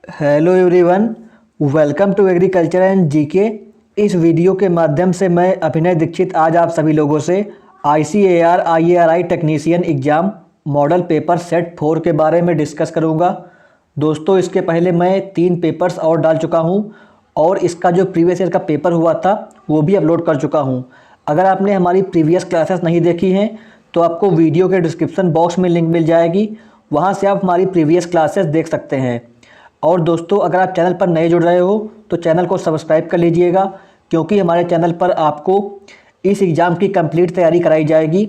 Hello everyone, welcome to agriculture and GK. इस video के माध्यम से मैं अभिनय दीक्षित आज आप सभी लोगों से ICAR IARI technician exam model paper set 4 के बारे में डिस्कस करूंगा। दोस्तों, इसके पहले मैं 3 पेपर्स और डाल चुका हूं और इसका जो प्रीवियस ईयर का पेपर हुआ था वो भी अपलोड कर चुका हूं। अगर आपने हमारी प्रीवियस क्लासेस नहीं देखी हैं तो आपको वीडियो के डिस्क्रिप्शन बॉक्स में लिंक मिल जाएगी, वहाँ से आप हमारी प्रीवियस क्लासेस देख सकते हैं। और दोस्तों, अगर आप चैनल पर नए जुड़ रहे हो तो चैनल को सब्सक्राइब कर लीजिएगा, क्योंकि हमारे चैनल पर आपको इस एग्ज़ाम की कंप्लीट तैयारी कराई जाएगी।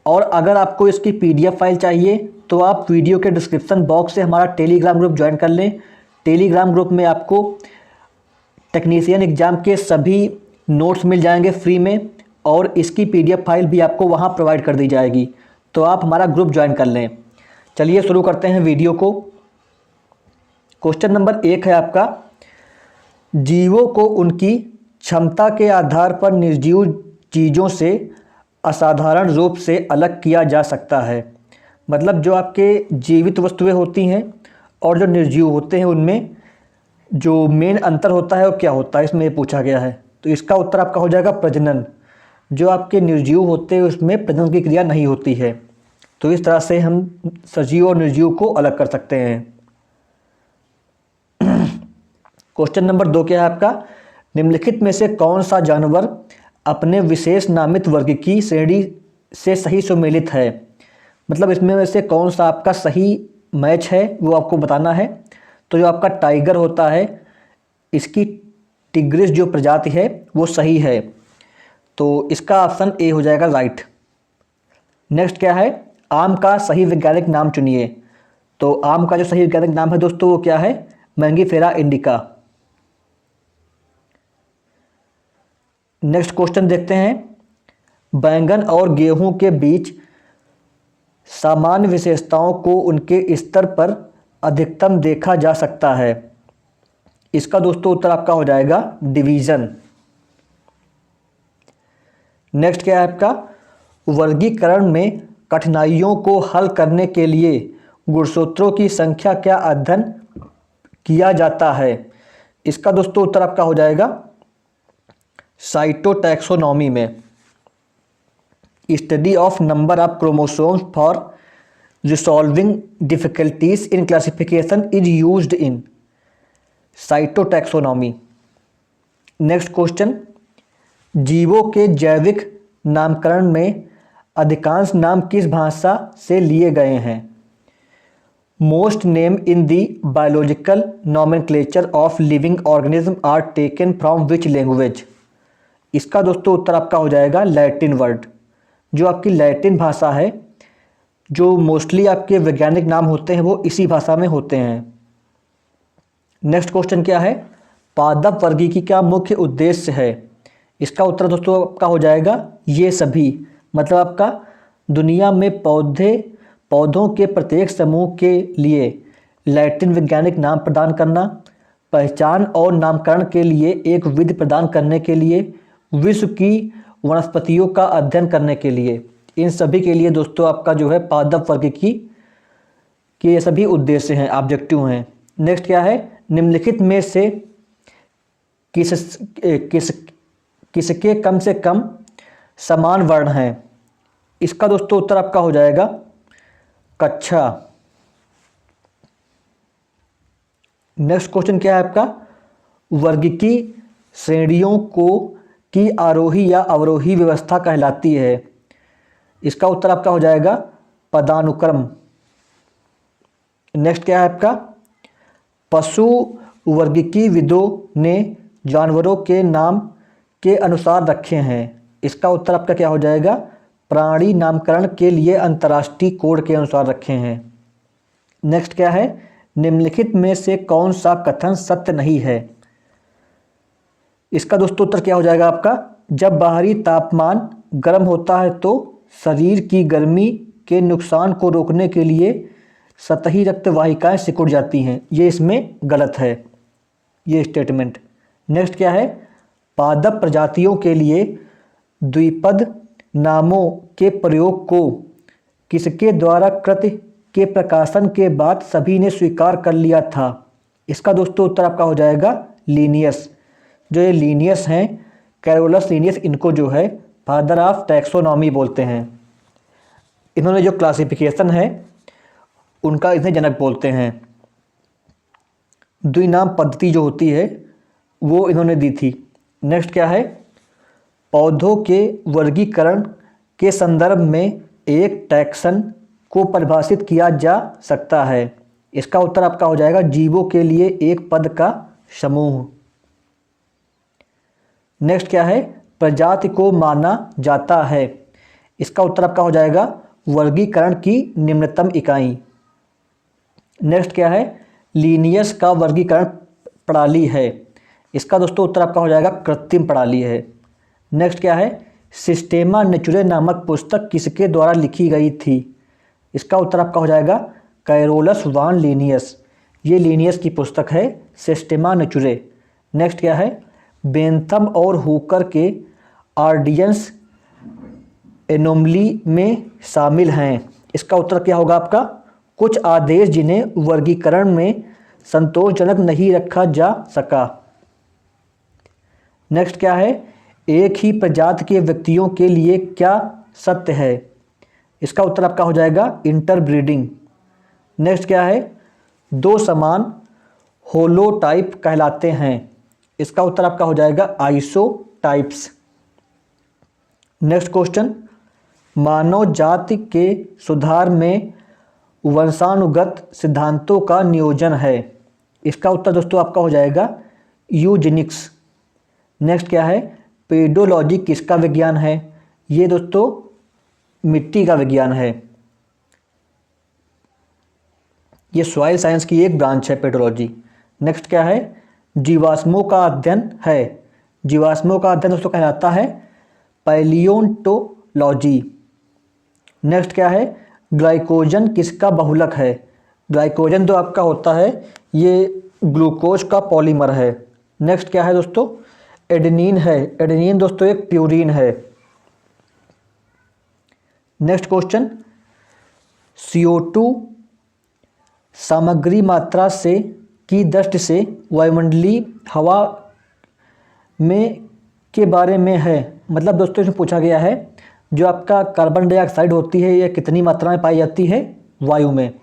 और अगर आपको इसकी PDF फाइल चाहिए तो आप वीडियो के डिस्क्रिप्शन बॉक्स से हमारा टेलीग्राम ग्रुप ज्वाइन कर लें। टेलीग्राम ग्रुप में आपको टेक्नीशियन एग्ज़ाम के सभी नोट्स मिल जाएंगे फ्री में, और इसकी PDF फाइल भी आपको वहाँ प्रोवाइड कर दी जाएगी, तो आप हमारा ग्रुप ज्वाइन कर लें। चलिए शुरू करते हैं वीडियो को। क्वेश्चन नंबर 1 है आपका, जीवों को उनकी क्षमता के आधार पर निर्जीव चीज़ों से असाधारण रूप से अलग किया जा सकता है। मतलब जो आपके जीवित वस्तुएं होती हैं और जो निर्जीव होते हैं उनमें जो मेन अंतर होता है वो क्या होता है, इसमें ये पूछा गया है। तो इसका उत्तर आपका हो जाएगा प्रजनन। जो आपके निर्जीव होते हैं उसमें प्रजनन की क्रिया नहीं होती है। तो इस तरह से हम सजीव और निर्जीव को अलग कर सकते हैं। क्वेश्चन नंबर 2 क्या है आपका, निम्नलिखित में से कौन सा जानवर अपने विशेष नामित वर्ग की श्रेणी से सही सुमेलित है। मतलब इसमें से कौन सा आपका सही मैच है वो आपको बताना है। तो जो आपका टाइगर होता है, इसकी टिग्रिस जो प्रजाति है वो सही है, तो इसका ऑप्शन ए हो जाएगा राइट। नेक्स्ट क्या है, आम का सही वैज्ञानिक नाम चुनिए। तो आम का जो सही वैज्ञानिक नाम है दोस्तों वो क्या है, मैंगीफेरा इंडिका। नेक्स्ट क्वेश्चन देखते हैं, बैंगन और गेहूं के बीच सामान्य विशेषताओं को उनके स्तर पर अधिकतम देखा जा सकता है। इसका दोस्तों उत्तर आपका हो जाएगा डिवीजन। नेक्स्ट क्या है आपका, वर्गीकरण में कठिनाइयों को हल करने के लिए गुणसूत्रों की संख्या का अध्ययन किया जाता है। इसका दोस्तों उत्तर आपका हो जाएगा साइटोटैक्सोनॉमी में। Study of number of chromosomes for resolving difficulties in classification is used in cytotaxonomy. Next question, जीवों के जैविक नामकरण में अधिकांश नाम किस भाषा से लिए गए हैं। Most name in the biological nomenclature of living organism are taken from which language. इसका दोस्तों उत्तर आपका हो जाएगा लैटिन वर्ड। जो आपकी लैटिन भाषा है, जो मोस्टली आपके वैज्ञानिक नाम होते हैं वो इसी भाषा में होते हैं। नेक्स्ट क्वेश्चन क्या है, पादप वर्गीकी का मुख्य उद्देश्य है। इसका उत्तर दोस्तों आपका हो जाएगा ये सभी। मतलब आपका दुनिया में पौधों के प्रत्येक समूह के लिए लैटिन वैज्ञानिक नाम प्रदान करना, पहचान और नामकरण के लिए एक विधि प्रदान करने के लिए, विश्व की वनस्पतियों का अध्ययन करने के लिए, इन सभी के लिए दोस्तों आपका जो है पादप वर्गीकी के ये सभी उद्देश्य हैं, ऑब्जेक्टिव हैं। नेक्स्ट क्या है, निम्नलिखित में से किसके कम से कम समान वर्ण हैं। इसका दोस्तों उत्तर आपका हो जाएगा कच्छा। नेक्स्ट क्वेश्चन क्या है आपका, वर्गीकी श्रेणियों को की आरोही या अवरोही व्यवस्था कहलाती है। इसका उत्तर आपका हो जाएगा पदानुक्रम। नेक्स्ट क्या है आपका, पशु वर्गीकीविदों ने जानवरों के नाम के अनुसार रखे हैं। इसका उत्तर आपका क्या हो जाएगा, प्राणी नामकरण के लिए अंतर्राष्ट्रीय कोड के अनुसार रखे हैं। नेक्स्ट क्या है, निम्नलिखित में से कौन सा कथन सत्य नहीं है। इसका दोस्तों उत्तर क्या हो जाएगा आपका, जब बाहरी तापमान गर्म होता है तो शरीर की गर्मी के नुकसान को रोकने के लिए सतही रक्त वाहिकाएं सिकुड़ जाती हैं। ये इसमें गलत है ये स्टेटमेंट। नेक्स्ट क्या है, पादप प्रजातियों के लिए द्विपद नामों के प्रयोग को किसके द्वारा कृति के प्रकाशन के बाद सभी ने स्वीकार कर लिया था। इसका दोस्तों उत्तर आपका हो जाएगा लीनियस। जो ये लीनियस हैं, कैरोलस लीनियस, इनको जो है फादर ऑफ टैक्सोनॉमी बोलते हैं। इन्होंने जो क्लासिफिकेशन है उनका इन्हें जनक बोलते हैं। द्विनाम पद्धति जो होती है वो इन्होंने दी थी। नेक्स्ट क्या है, पौधों के वर्गीकरण के संदर्भ में एक टैक्सन को परिभाषित किया जा सकता है। इसका उत्तर आपका हो जाएगा जीवों के लिए एक पद का समूह। नेक्स्ट क्या है, प्रजाति को माना जाता है। इसका उत्तर आपका हो जाएगा वर्गीकरण की निम्नतम इकाई। नेक्स्ट क्या है, लीनियस का वर्गीकरण प्रणाली है। इसका दोस्तों उत्तर आपका हो जाएगा कृत्रिम प्रणाली है। नेक्स्ट क्या है, सिस्टेमा नेचुरे नामक पुस्तक किसके द्वारा लिखी गई थी। इसका उत्तर आपका हो जाएगा कैरोलस वान लीनियस। ये लीनियस की पुस्तक है सिस्टेमा नेचुरे। नेक्स्ट क्या है, बेंथम और हुकर के ऑर्डियंस एनोमली में शामिल हैं। इसका उत्तर क्या होगा आपका, कुछ आदेश जिन्हें वर्गीकरण में संतोषजनक नहीं रखा जा सका। नेक्स्ट क्या है, एक ही प्रजाति के व्यक्तियों के लिए क्या सत्य है। इसका उत्तर आपका हो जाएगा इंटरब्रीडिंग। नेक्स्ट क्या है, दो समान होलोटाइप कहलाते हैं। इसका उत्तर आपका हो जाएगा आइसोटाइप्स। नेक्स्ट क्वेश्चन, मानव जाति के सुधार में वंशानुगत सिद्धांतों का नियोजन है। इसका उत्तर दोस्तों आपका हो जाएगा यूजेनिक्स। नेक्स्ट क्या है, पेडोलॉजी किसका विज्ञान है। ये दोस्तों मिट्टी का विज्ञान है। ये सॉइल साइंस की एक ब्रांच है पेडोलॉजी। नेक्स्ट क्या है, जीवाश्मों का अध्ययन है। जीवाश्मों का अध्ययन दोस्तों कहलाता है पैलियोंटोलॉजी। नेक्स्ट क्या है, ग्लाइकोजन किसका बहुलक है। ग्लाइकोजन जो आपका होता है ये ग्लूकोज का पॉलीमर है। नेक्स्ट क्या है दोस्तों, एडेनिन है। एडेनिन दोस्तों एक प्यूरिन है। नेक्स्ट क्वेश्चन, CO2 सामग्री मात्रा से की दृष्टि से वायुमंडलीय हवा में के बारे में है। मतलब दोस्तों इसमें पूछा गया है जो आपका कार्बन डाइऑक्साइड होती है यह कितनी मात्रा में पाई जाती है वायु में।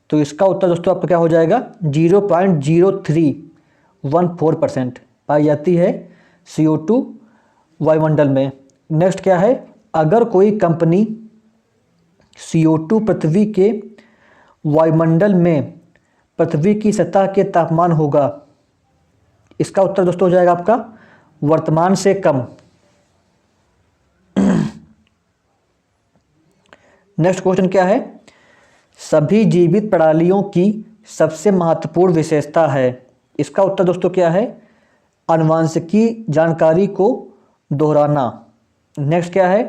तो इसका उत्तर दोस्तों आपका क्या हो जाएगा 0.0314% पाई जाती है CO2 वायुमंडल में। नेक्स्ट क्या है, अगर कोई कंपनी CO2 पृथ्वी के वायुमंडल में पृथ्वी की सतह के तापमान होगा। इसका उत्तर दोस्तों हो जाएगा आपका वर्तमान से कम। नेक्स्ट क्वेश्चन क्या है, सभी जीवित प्रणालियों की सबसे महत्वपूर्ण विशेषता है। इसका उत्तर दोस्तों क्या है, आनुवंशिकी जानकारी को दोहराना। नेक्स्ट क्या है,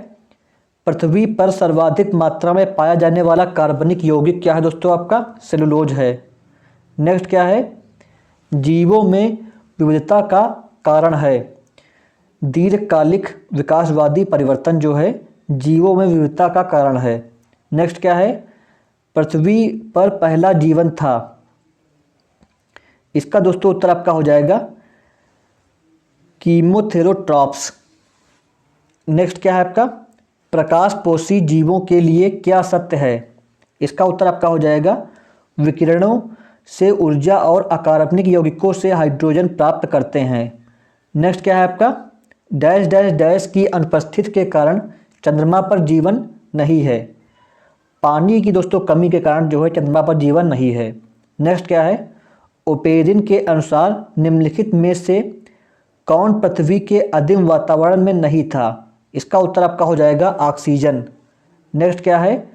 पृथ्वी पर सर्वाधिक मात्रा में पाया जाने वाला कार्बनिक यौगिक क्या है दोस्तों आपका सेलुलोज है। नेक्स्ट क्या है, जीवों में विविधता का कारण है। दीर्घकालिक विकासवादी परिवर्तन जो है जीवों में विविधता का कारण है। नेक्स्ट क्या है, पृथ्वी पर पहला जीवन था। इसका दोस्तों उत्तर आपका हो जाएगा कीमोथेरोट्रॉप्स। नेक्स्ट क्या है आपका, प्रकाशपोषी जीवों के लिए क्या सत्य है। इसका उत्तर आपका हो जाएगा विकिरणों से ऊर्जा और अकार्बनिक यौगिकों से हाइड्रोजन प्राप्त करते हैं। नेक्स्ट क्या है आपका, डैश डैश डैश की अनुपस्थिति के कारण चंद्रमा पर जीवन नहीं है। पानी की दोस्तों कमी के कारण जो है चंद्रमा पर जीवन नहीं है। नेक्स्ट क्या है, ओपेरिन के अनुसार निम्नलिखित में से कौन पृथ्वी के आदिम वातावरण में नहीं था। इसका उत्तर आपका हो जाएगा ऑक्सीजन। नेक्स्ट क्या है,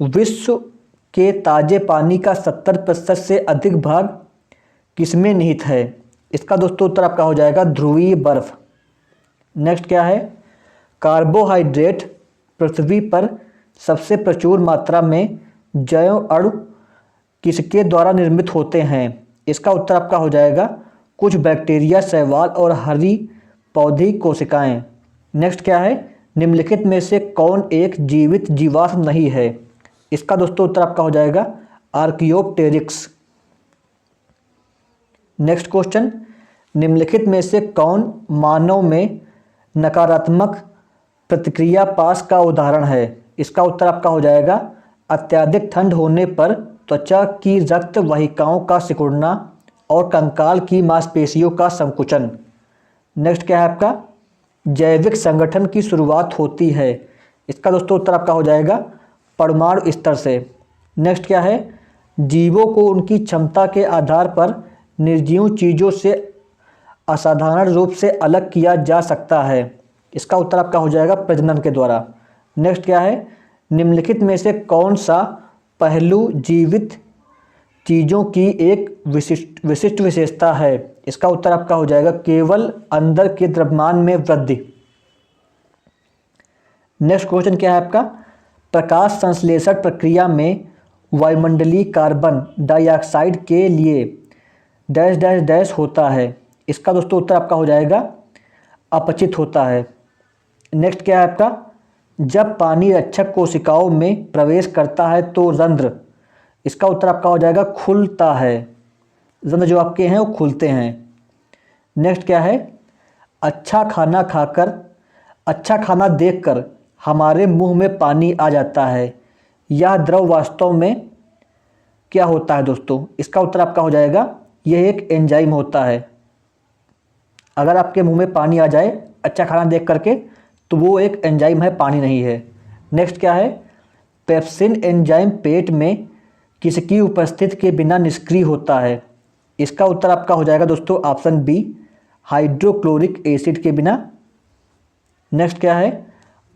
विश्व के ताजे पानी का 70% से अधिक भाग किसमें निहित है। इसका दोस्तों उत्तर आपका हो जाएगा ध्रुवीय बर्फ। नेक्स्ट क्या है, कार्बोहाइड्रेट पृथ्वी पर सबसे प्रचुर मात्रा में जैव अणु किसके द्वारा निर्मित होते हैं। इसका उत्तर आपका हो जाएगा कुछ बैक्टीरिया, शैवाल और हरी पौधी कोशिकाएं। नेक्स्ट क्या है, निम्नलिखित में से कौन एक जीवित जीवाश्म नहीं है। इसका दोस्तों उत्तर आपका हो जाएगा आर्कियोप्टेरिक्स। नेक्स्ट क्वेश्चन, निम्नलिखित में से कौन मानव में नकारात्मक प्रतिक्रिया पास का उदाहरण है? इसका उत्तर आपका हो जाएगा अत्यधिक ठंड होने पर त्वचा की रक्त वाहिकाओं का सिकुड़ना और कंकाल की मांसपेशियों का संकुचन। नेक्स्ट क्या है आपका, जैविक संगठन की शुरुआत होती है? इसका दोस्तों उत्तर आपका हो जाएगा परमाणु स्तर से। नेक्स्ट क्या है, जीवों को उनकी क्षमता के आधार पर निर्जीव चीज़ों से असाधारण रूप से अलग किया जा सकता है? इसका उत्तर आपका हो जाएगा प्रजनन के द्वारा। नेक्स्ट क्या है, निम्नलिखित में से कौन सा पहलू जीवित चीज़ों की एक विशिष्ट विशेषता है? इसका उत्तर आपका हो जाएगा केवल अंदर के द्रव्यमान में वृद्धि। नेक्स्ट क्वेश्चन क्या है आपका, प्रकाश संश्लेषण प्रक्रिया में वायुमंडलीय कार्बन डाइऑक्साइड के लिए डैश डैश डैश होता है? इसका दोस्तों उत्तर आपका हो जाएगा अपचित होता है। नेक्स्ट क्या है आपका, जब पानी रक्षक कोशिकाओं में प्रवेश करता है तो रंध्र? इसका उत्तर आपका हो जाएगा खुलता है। रंध्र जो आपके हैं वो खुलते हैं। नेक्स्ट क्या है, अच्छा खाना देखकर हमारे मुंह में पानी आ जाता है, यह द्रव वास्तव में क्या होता है दोस्तों? इसका उत्तर आपका हो जाएगा यह एक एंजाइम होता है। अगर आपके मुंह में पानी आ जाए अच्छा खाना देख करके तो वो एक एंजाइम है, पानी नहीं है। नेक्स्ट क्या है, पेप्सिन एंजाइम पेट में किसकी उपस्थिति के बिना निष्क्रिय होता है? इसका उत्तर आपका हो जाएगा दोस्तों ऑप्शन बी, हाइड्रोक्लोरिक एसिड के बिना। नेक्स्ट क्या है,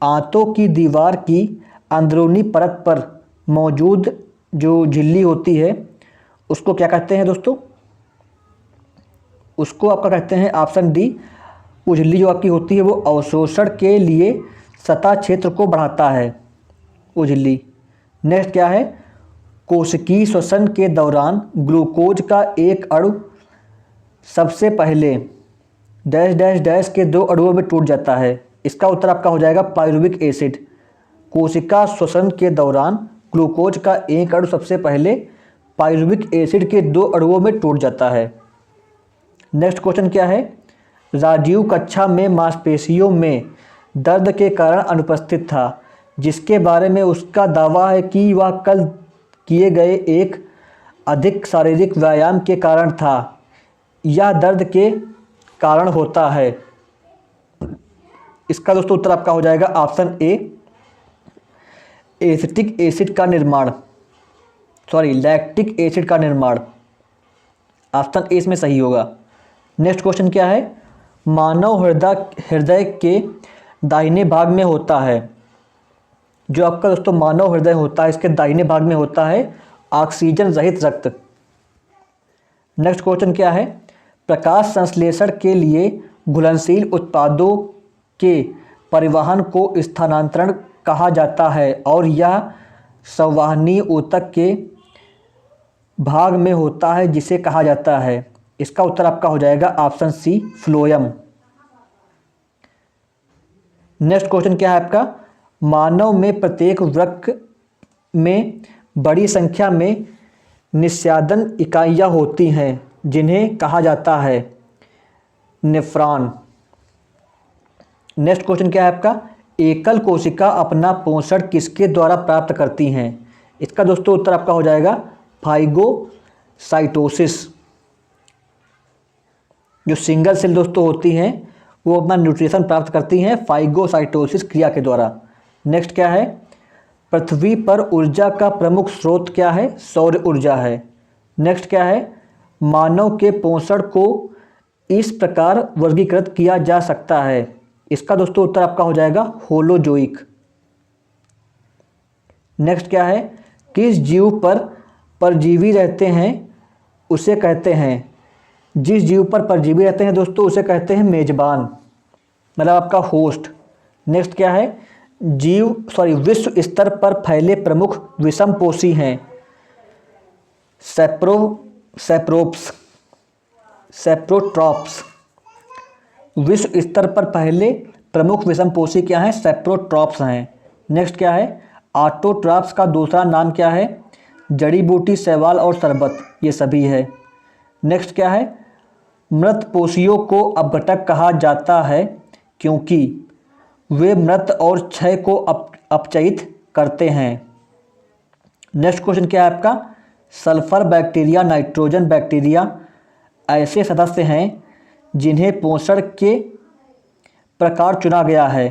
आंतों की दीवार की अंदरूनी परत पर मौजूद जो झिल्ली होती है उसको क्या कहते हैं दोस्तों? उसको आपका कहते हैं ऑप्शन डी, वो झिल्ली जो आपकी होती है वो अवशोषण के लिए सतह क्षेत्र को बढ़ाता है, वो झिल्ली। नेक्स्ट क्या है, कोशिकीय श्वसन के दौरान ग्लूकोज का एक अणु सबसे पहले डैश डैश डैश के 2 अणुओं में टूट जाता है? इसका उत्तर आपका हो जाएगा पायरुविक एसिड। कोशिका श्वसन के दौरान ग्लूकोज का एक अणु सबसे पहले पायरुविक एसिड के 2 अणुओं में टूट जाता है। नेक्स्ट क्वेश्चन क्या है, राजीव कक्षा में मांसपेशियों में दर्द के कारण अनुपस्थित था, जिसके बारे में उसका दावा है कि वह कल किए गए एक अधिक शारीरिक व्यायाम के कारण था। यह दर्द के कारण होता है? इसका दोस्तों उत्तर आपका हो जाएगा ऑप्शन ए, एसिटिक एसिड का निर्माण, लैक्टिक एसिड का निर्माण। ऑप्शन ए इसमें सही होगा। नेक्स्ट क्वेश्चन क्या है, मानव हृदय के दाहिने भाग में होता है, जो आपका दोस्तों मानव हृदय होता है इसके दाहिने भाग में होता है ऑक्सीजन रहित रक्त। नेक्स्ट क्वेश्चन क्या है, प्रकाश संश्लेषण के लिए घुलनशील उत्पादों के परिवहन को स्थानांतरण कहा जाता है और यह संवहनी ऊतक के भाग में होता है जिसे कहा जाता है? इसका उत्तर आपका हो जाएगा option C, phloem. Next question क्या है आपका, मानव में प्रत्येक वृक्क में बड़ी संख्या में निस्यादन इकाइयाँ होती हैं जिन्हें कहा जाता है नेफ्रॉन। नेक्स्ट क्वेश्चन क्या है आपका, एकल कोशिका अपना पोषण किसके द्वारा प्राप्त करती हैं? इसका दोस्तों उत्तर आपका हो जाएगा फाइगोसाइटोसिस। जो सिंगल सेल दोस्तों होती हैं वो अपना न्यूट्रिशन प्राप्त करती हैं फाइगोसाइटोसिस क्रिया के द्वारा। नेक्स्ट क्या है, पृथ्वी पर ऊर्जा का प्रमुख स्रोत क्या है? सौर ऊर्जा है। नेक्स्ट क्या है, मानव के पोषण को इस प्रकार वर्गीकृत किया जा सकता है? इसका दोस्तों उत्तर आपका हो जाएगा होलोजोइक। नेक्स्ट क्या है, किस जीव पर परजीवी रहते हैं उसे कहते हैं? जिस जीव पर परजीवी रहते हैं दोस्तों उसे कहते हैं मेजबान, मतलब आपका होस्ट। नेक्स्ट क्या है, विश्व स्तर पर फैले प्रमुख विषमपोषी हैं सेप्रोट्रॉप्स। विश्व स्तर पर पहले प्रमुख विषमपोषी क्या है? सेप्रोट्रॉप्स हैं। नेक्स्ट क्या है, ऑटोट्रॉप्स का दूसरा नाम क्या है? जड़ी बूटी, शैवाल और शरबत, ये सभी है। नेक्स्ट क्या है, मृत पोषियों को अपघटक कहा जाता है क्योंकि वे मृत और क्षय को अपचयित करते हैं। नेक्स्ट क्वेश्चन क्या है आपका, सल्फर बैक्टीरिया, नाइट्रोजन बैक्टीरिया ऐसे सदस्य हैं जिन्हें पोषण के प्रकार चुना गया है।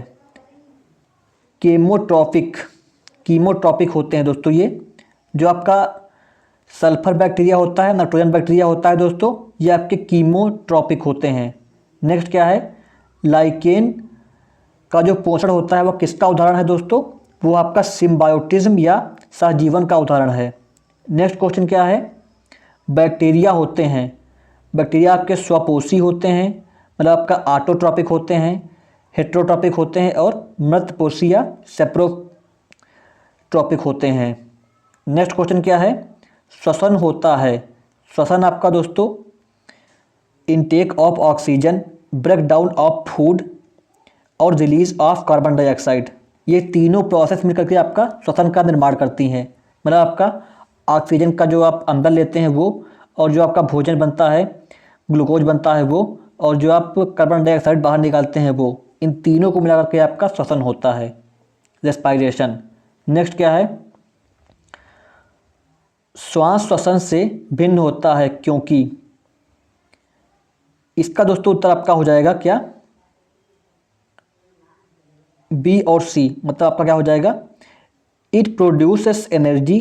कीमोट्रॉपिक होते हैं दोस्तों ये। जो आपका सल्फर बैक्टीरिया होता है, नाइट्रोजन बैक्टीरिया होता है दोस्तों, ये आपके कीमोट्रॉपिक होते हैं। नेक्स्ट क्या है, लाइकेन का जो पोषण होता है वह किसका उदाहरण है दोस्तों, वो आपका सिम्बायोटिज्म या सहजीवन का उदाहरण है। नेक्स्ट क्वेश्चन क्या है, बैक्टीरिया होते हैं, बैक्टीरिया आपके स्वपोषी होते हैं, मतलब आपका ऑटोट्रॉपिक होते हैं, हेट्रोट्रॉपिक होते हैं और मृतपोषी या सेप्रोट्रॉपिक होते हैं। नेक्स्ट क्वेश्चन क्या है, श्वसन होता है, श्वसन आपका दोस्तों intake of oxygen, break down of food और रिलीज ऑफ कार्बन डाइऑक्साइड, ये तीनों प्रोसेस मिलकर के आपका श्वसन का निर्माण करती हैं। मतलब आपका ऑक्सीजन का जो आप अंदर लेते हैं वो, और जो आपका भोजन बनता है, ग्लूकोज बनता है वो, और जो आप कार्बन डाइऑक्साइड बाहर निकालते हैं वो, इन तीनों को मिलाकर के आपका श्वसन होता है, रेस्पायरेशन। नेक्स्ट क्या है, श्वास श्वसन से भिन्न होता है क्योंकि, इसका दोस्तों उत्तर आपका हो जाएगा क्या, बी और सी, मतलब आपका क्या हो जाएगा, it produces energy,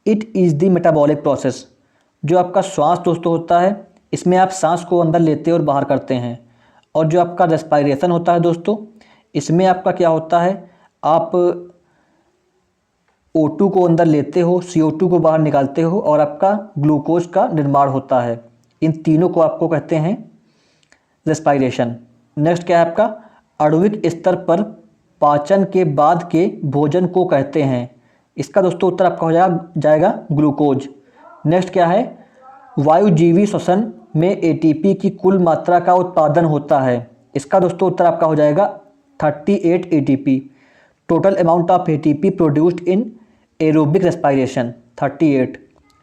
it is the metabolic process. जो आपका श्वास दोस्तों होता है, इसमें आप सांस को अंदर लेते और बाहर करते हैं, और जो आपका रेस्पायरेशन होता है दोस्तों, इसमें आपका क्या होता है, आप O2 को अंदर लेते हो, CO2 को बाहर निकालते हो, और आपका ग्लूकोज का निर्माण होता है। इन तीनों को आपको कहते हैं रेस्पायरेशन। नेक्स्ट क्या है आपका, आणविक स्तर पर पाचन के बाद के भोजन को कहते हैं। इसका दोस्तों उत्तर आपका हो जाएगा ग्लूकोज। नेक्स्ट क्या है, वायुजीवी श्वसन में ATP की कुल मात्रा का उत्पादन होता है। इसका दोस्तों उत्तर आपका हो जाएगा 38 ATP, total amount of ATP produced in aerobic respiration 38।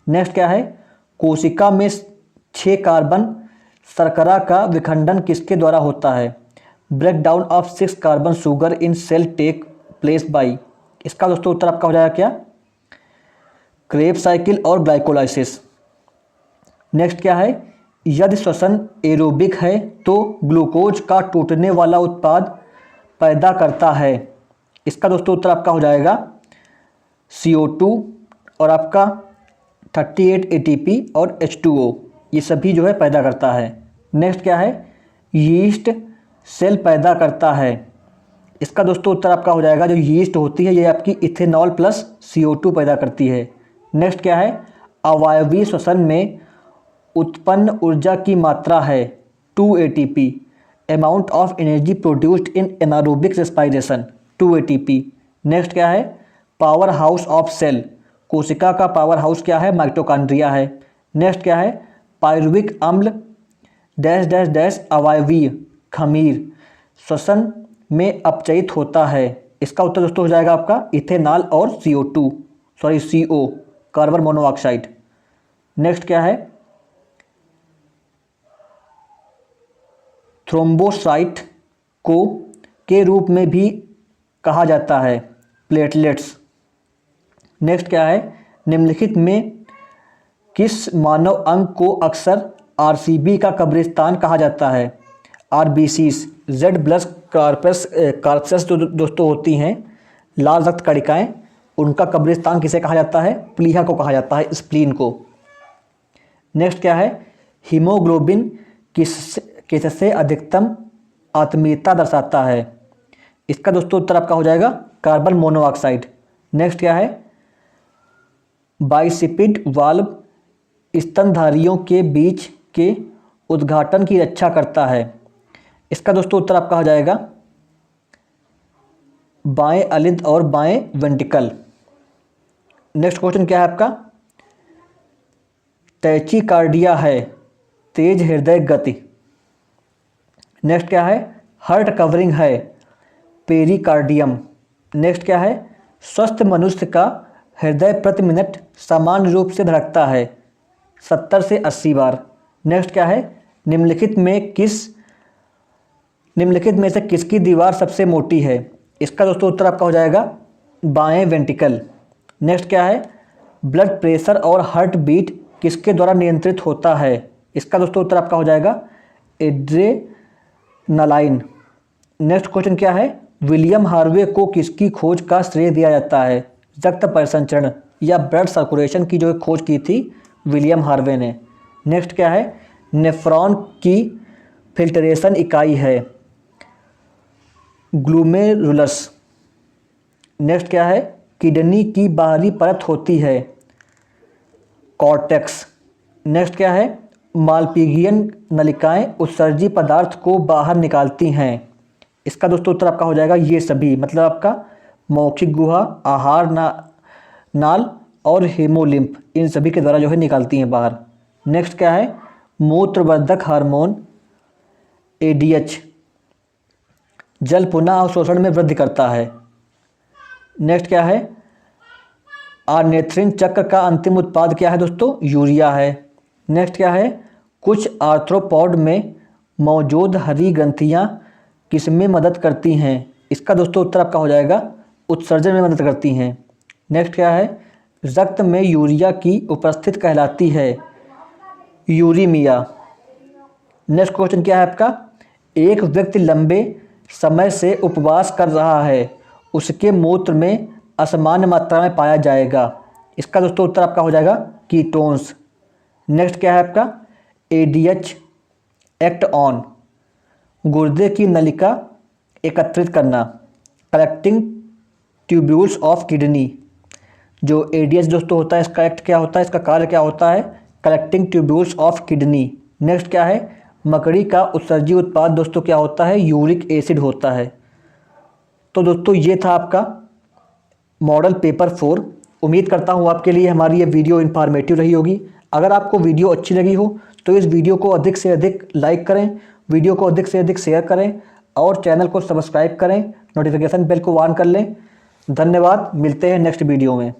Next क्या है, कोशिका में 6 कार्बन शर्करा का विखंडन किसके द्वारा होता है, break down of 6 carbon sugar in cell take place by. इसका दोस्तों उत्तर आपका हो जाएगा क्या, क्रेब्स साइकिल और ग्लाइकोलाइसिस। नेक्स्ट क्या है, यदि श्वसन एरोबिक है तो ग्लूकोज का टूटने वाला उत्पाद पैदा करता है। इसका दोस्तों उत्तर आपका हो जाएगा CO2 और आपका 38 ATP और H2O, ये सभी जो है पैदा करता है। नेक्स्ट क्या है, यीस्ट सेल पैदा करता है। इसका दोस्तों उत्तर आपका हो जाएगा, जो यीस्ट होती है ये आपकी इथेनॉल प्लस CO2 पैदा करती है। नेक्स्ट क्या है, अवायवीय श्वसन में उत्पन्न ऊर्जा की मात्रा है 2 ATP, amount of energy produced in anaerobic respiration 2 ATP। Next क्या है, पावर हाउस ऑफ सेल, कोशिका का पावर हाउस क्या है, माइटोकॉन्ड्रिया है। नेक्स्ट क्या है, पायरुविक अम्ल डैश डैश डैश अवायवीय खमीर श्वसन में अपचयित होता है। इसका उत्तर दोस्तों हो जाएगा आपका इथेनॉल और CO, कार्बन मोनोऑक्साइड। नेक्स्ट क्या है, थ्रोम्बोसाइट को के रूप में भी कहा जाता है प्लेटलेट्स। नेक्स्ट क्या है, निम्नलिखित में किस मानव अंग को अक्सर RCB का कब्रिस्तान कहा जाता है, RBCs, जेड ब्लड कार्पस जो दोस्तों होती हैं, लाल रक्त कणिकाएं, उनका कब्रिस्तान किसे कहा जाता है, प्लीहा को कहा जाता है, स्प्लीन को। नेक्स्ट क्या है, हीमोग्लोबिन किससे अधिकतम आत्मीयता दर्शाता है। इसका दोस्तों उत्तर आपका हो जाएगा कार्बन मोनोऑक्साइड। नेक्स्ट क्या है, बाइसिपिड वाल्व स्तनधारियों के बीच के उद्घाटन की रक्षा करता है। इसका दोस्तों उत्तर आपका हो जाएगा बाएं अलिंद और बाएं वेंट्रिकल। नेक्स्ट क्वेश्चन क्या है आपका, टैचिकार्डिया है तेज हृदय गति। नेक्स्ट क्या है, हार्ट कवरिंग है पेरिकार्डियम। नेक्स्ट क्या है, स्वस्थ मनुष्य का हृदय प्रति मिनट समान रूप से धड़कता है 70 से 80 बार। नेक्स्ट क्या है, निम्नलिखित में से किसकी दीवार सबसे मोटी है? इसका दोस्तों उत्तर आपका हो जाएगा बाएं वेंट्रिकल। नेक्स्ट क्या है? ब्लड प्रेशर और हार्ट बीट किसके द्वारा नियंत्रित होता है? इसका दोस्तों उत्तर आपका हो जाएगा एड्रेनालाइन। नेक्स्ट क्वेश्चन क्या है? विलियम हार्वे को किसकी खोज का श्रेय दिया जाता है? रक्त परिसंचरण या ब्लड सर्कुलेशन की जो खोज की थी विलियम हार्वे ने। नेक्स्ट क्या है? नेफ्रॉन की फिल्ट्रेशन इकाई है ग्लूमेरुलस। नेक्स्ट क्या है? किडनी की बाहरी परत होती है कॉर्टेक्स। नेक्स्ट क्या है? मालपीगियन नलिकाएं उत्सर्जी पदार्थ को बाहर निकालती हैं। इसका दोस्तों उत्तर आपका हो जाएगा ये सभी, मतलब आपका मौखिक गुहा, आहार नाल और हेमोलिम्फ, इन सभी के द्वारा जो है निकालती हैं बाहर। नेक्स्ट क्या है? मूत्रवर्धक हार्मोन ADH जल पुनः अवशोषण में वृद्धि करता है। नेक्स्ट क्या है? आर्नेथ्रिन चक्र का अंतिम उत्पाद क्या है दोस्तों? यूरिया है। नेक्स्ट क्या है? कुछ आर्थ्रोपॉड में मौजूद हरी ग्रंथियां किसमें मदद करती हैं? इसका दोस्तों उत्तर आपका हो जाएगा उत्सर्जन में मदद करती हैं। नेक्स्ट क्या है? रक्त में यूरिया की उपस्थिति कहलाती है यूरीमिया। नेक्स्ट क्वेश्चन क्या है आपका? एक व्यक्ति लंबे समय से उपवास कर रहा है, उसके मूत्र में असामान्य मात्रा में पाया जाएगा। इसका दोस्तों उत्तर आपका हो जाएगा कीटोन्स। नेक्स्ट क्या है आपका? ADH एक्ट ऑन गुर्दे की नलिका एकत्रित करना कलेक्टिंग ट्यूब्यूल्स ऑफ किडनी। जो ADH दोस्तों होता है, इसका एक्ट क्या होता है, इसका कार्य क्या होता है? Collecting tubules of kidney. Next क्या है? मकड़ी का उत्सर्जी उत्पाद दोस्तों क्या होता है? यूरिक एसिड होता है। तो दोस्तों ये था आपका मॉडल पेपर 4। उम्मीद करता हूँ आपके लिए हमारी ये वीडियो इन्फॉर्मेटिव रही होगी। अगर आपको वीडियो अच्छी लगी हो तो इस वीडियो को अधिक से अधिक लाइक करें, वीडियो को अधिक से अधिक शेयर करें और चैनल को सब्सक्राइब करें, नोटिफिकेशन बेल को ऑन कर लें। धन्यवाद, मिलते हैं नेक्स्ट वीडियो में।